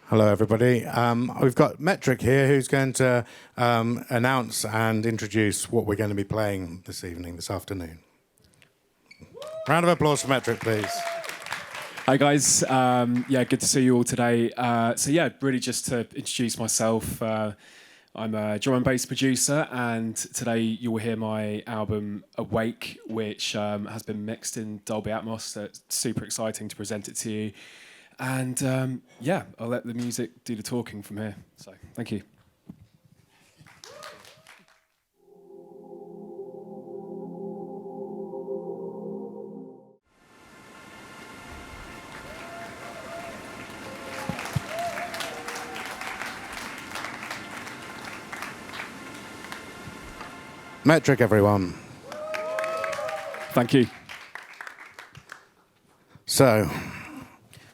Hello, everybody. We've got Metrik here, who's going to announce and introduce what we're going to be playing this evening, this afternoon. Round of applause for Metrik, please. Hi, guys. Good to see you all today. Really just to introduce myself. I'm a drum and bass producer, and today you will hear my album Awake, which has been mixed in Dolby Atmos, so it's super exciting to present it to you. And I'll let the music do the talking from here. So, thank you. Metrik, everyone. Thank you. So,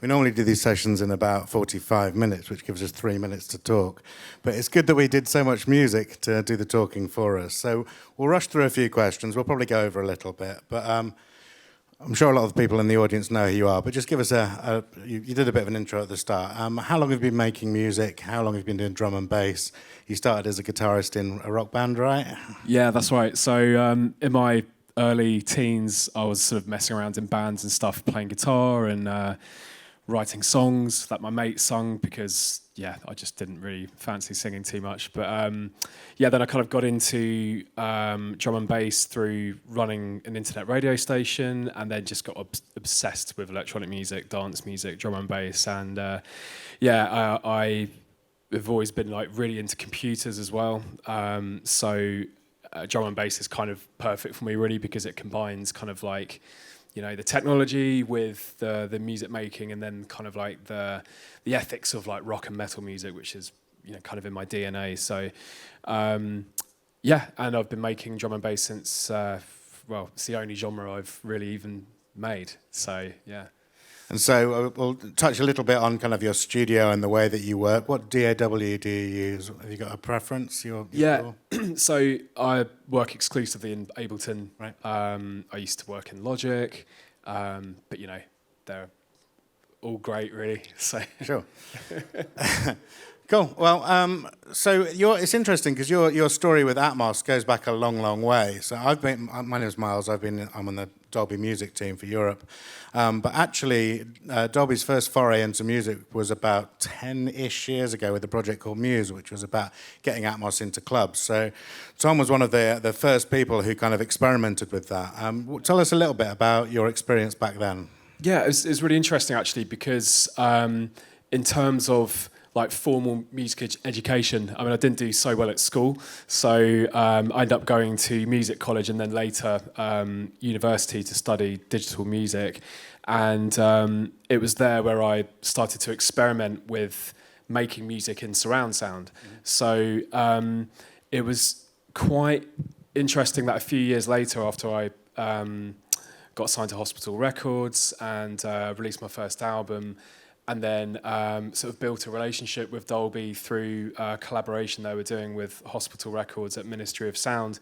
we normally do these sessions in about 45 minutes, which gives us 3 minutes to talk. But it's good that we did so much music to do the talking for us. So we'll rush through a few questions. We'll probably go over a little bit. But I'm sure a lot of the people in the audience know who you are. But just give us you did a bit of an intro at the start. How long have you been making music? How long have you been doing drum and bass? You started as a guitarist in a rock band, right? Yeah, that's right. So in my early teens, I was sort of messing around in bands and stuff, playing guitar and writing songs that my mate sung because, I just didn't really fancy singing too much. But then I kind of got into drum and bass through running an internet radio station, and then just got obsessed with electronic music, dance music, drum and bass. And I've always been like really into computers as well. So drum and bass is kind of perfect for me really because it combines kind of like the technology with the music making, and then kind of like the ethics of like rock and metal music, which is kind of in my DNA. So and I've been making drum and bass since it's the only genre I've really even made. So yeah. And so we'll touch a little bit on kind of your studio and the way that you work. What DAW do you use? Have you got a preference? So I work exclusively in Ableton. Right. I used to work in Logic, but they're all great, really. So sure. Cool. Well, it's interesting because your story with Atmos goes back a long, long way. So my name is Miles. I'm on the Dolby Music team for Europe. But actually, Dolby's first foray into music was about 10-ish years ago with a project called Muse, which was about getting Atmos into clubs. So Tom was one of the first people who kind of experimented with that. Tell us a little bit about your experience back then. Yeah, it's really interesting, actually, because in terms of like formal music education, I didn't do so well at school, so I ended up going to music college and then later university to study digital music, and it was there where I started to experiment with making music in surround sound. So it was quite interesting that a few years later, after I got signed to Hospital Records and released my first album, and then sort of built a relationship with Dolby through collaboration they were doing with Hospital Records at Ministry of Sound.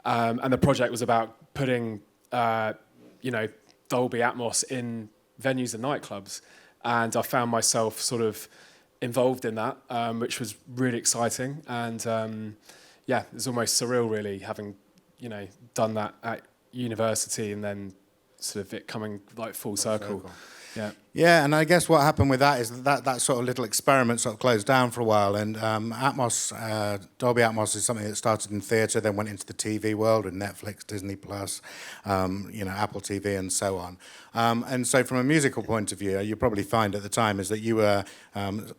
And the project was about putting, Dolby Atmos in venues and nightclubs. And I found myself sort of involved in that, which was really exciting. And it was almost surreal, really, having, done that at university and then sort of it coming like full circle. Yeah. Yeah, and I guess what happened with that is that sort of little experiment sort of closed down for a while, and Dolby Atmos is something that started in theatre, then went into the TV world with Netflix, Disney Plus, Apple TV, and so on. And so, from a musical point of view, you probably find at the time is that you were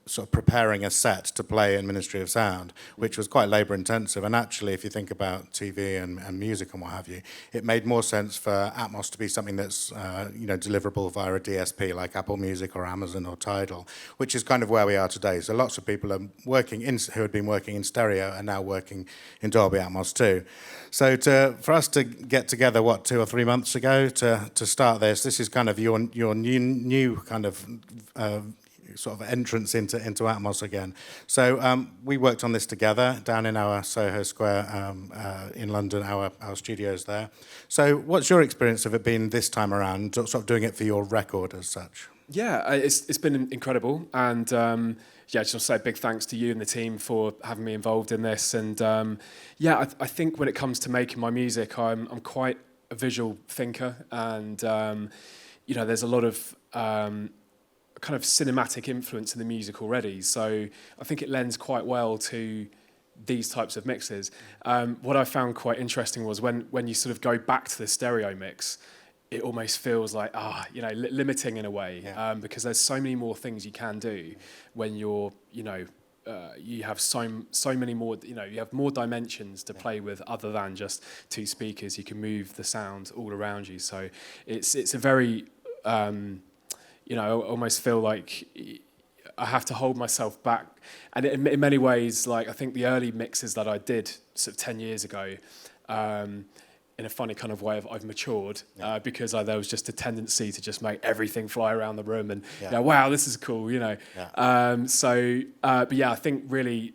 sort of preparing a set to play in Ministry of Sound, which was quite labour-intensive. And actually, if you think about TV and music and what have you, it made more sense for Atmos to be something that's deliverable via a DSP like Apple Music or Amazon or Tidal, which is kind of where we are today. So lots of people are who had been working in stereo are now working in Dolby Atmos too. So for us to get together, 2 or 3 months ago to start this is kind of your new kind of sort of entrance into Atmos again. So we worked on this together down in our Soho Square in London, our studios there. So what's your experience of it being this time around, sort of doing it for your record as such? Yeah, it's been incredible, and yeah, I just want to say a big thanks to you and the team for having me involved in this. And yeah, I think when it comes to making my music, I'm quite a visual thinker, and you know, there's a lot of kind of cinematic influence in the music already. So I think it lends quite well to these types of mixes. What I found quite interesting was when you sort of go back to the stereo mix, it almost feels like, you know, limiting in a way, yeah. Because there's so many more things you can do when you're, you know, you have so many more, you know, you have more dimensions to play with other than just two speakers. You can move the sound all around you. So it's a very, you know, I almost feel like I have to hold myself back. And in many ways, like, I think the early mixes that I did sort of 10 years ago, in a funny kind of way, I've matured, because there was just a tendency to just make everything fly around the room and, you know, wow, this is cool, you know. Yeah. But yeah, I think really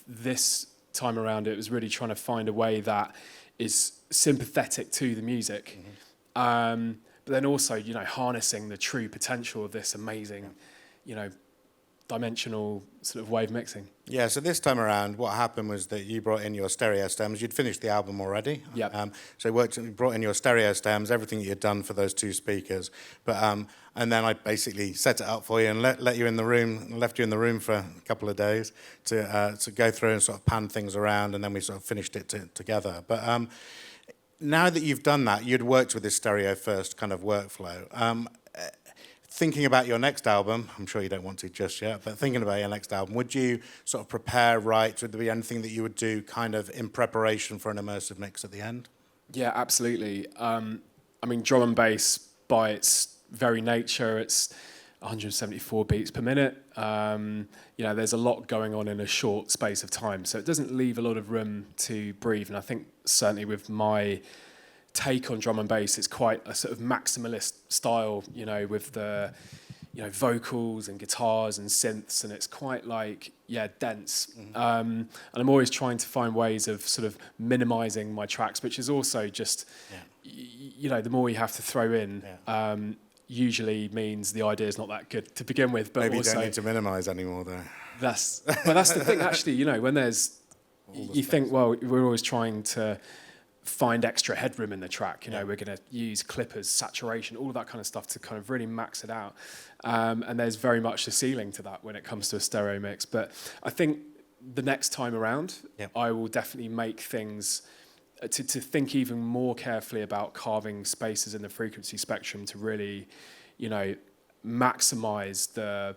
this time around, it was really trying to find a way that is sympathetic to the music, but then also, you know, harnessing the true potential of this amazing, you know, dimensional sort of wave mixing. Yeah, so this time around, what happened was that you brought in your stereo stems. You'd finished the album already. Yeah. So you brought in your stereo stems, everything you had done for those two speakers. But and then I basically set it up for you and let you in the room, left you in the room for a couple of days to go through and sort of pan things around, and then we sort of finished it together. But now that you've done that, you'd worked with this stereo first kind of workflow. Thinking about your next album, I'm sure you don't want to just yet, but thinking about your next album, would you sort of prepare, write? Would there be anything that you would do kind of in preparation for an immersive mix at the end? Yeah, absolutely. I mean, drum and bass, by its very nature, it's 174 beats per minute. You know, there's a lot going on in a short space of time, so it doesn't leave a lot of room to breathe. And I think certainly with my take on drum and bass, it's quite a sort of maximalist style, you know, with the, you know, vocals and guitars and synths, and it's quite like, yeah, dense. And I'm always trying to find ways of sort of minimizing my tracks, which is also just, you know, the more you have to throw in, usually means the idea is not that good to begin with. But maybe also, you don't need to minimize anymore, though. That's the thing, actually, you know, when there's, you think, well, we're always trying to find extra headroom in the track, you know, we're going to use clippers, saturation, all of that kind of stuff to kind of really max it out. And there's very much a ceiling to that when it comes to a stereo mix. But I think the next time around, I will definitely make things to think even more carefully about carving spaces in the frequency spectrum to really, you know, maximize the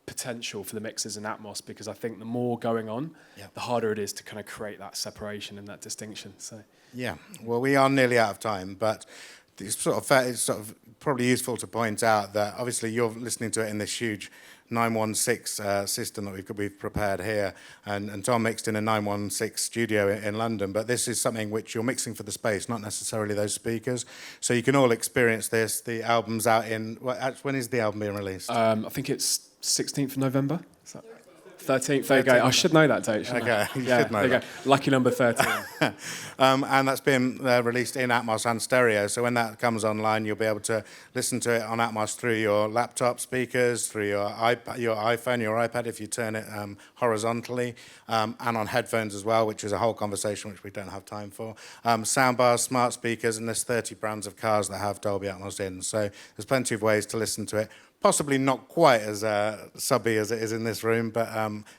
potential for the mixes in Atmos, because I think the more going on, the harder it is to kind of create that separation and that distinction. So yeah, well, we are nearly out of time, but it's sort of probably useful to point out that obviously you're listening to it in this huge 916 system that we've prepared here, and Tom mixed in a 916 studio in London, but this is something which you're mixing for the space, not necessarily those speakers. So you can all experience this. The album's out in, when is the album being released? I think it's 16th of November. 13th, there you go. I should know that date, shouldn't I? You should know that. Lucky number 13. And that's been released in Atmos and stereo, so when that comes online, you'll be able to listen to it on Atmos through your laptop speakers, through your iPad, your iPhone, your iPad, if you turn it horizontally, and on headphones as well, which is a whole conversation which we don't have time for. Soundbars, smart speakers, and there's 30 brands of cars that have Dolby Atmos in, so there's plenty of ways to listen to it. Possibly not quite as subby as it is in this room, but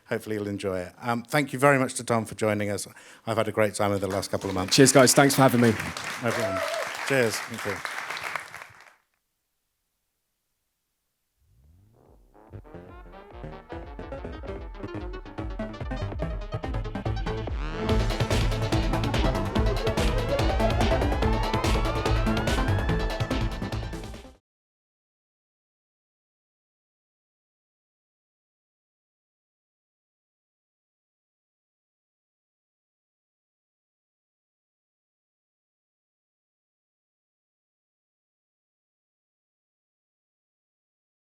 hopefully you'll enjoy it. Thank you very much to Tom for joining us. I've had a great time over the last couple of months. Cheers, guys. Thanks for having me. No problem. Cheers. Thank you.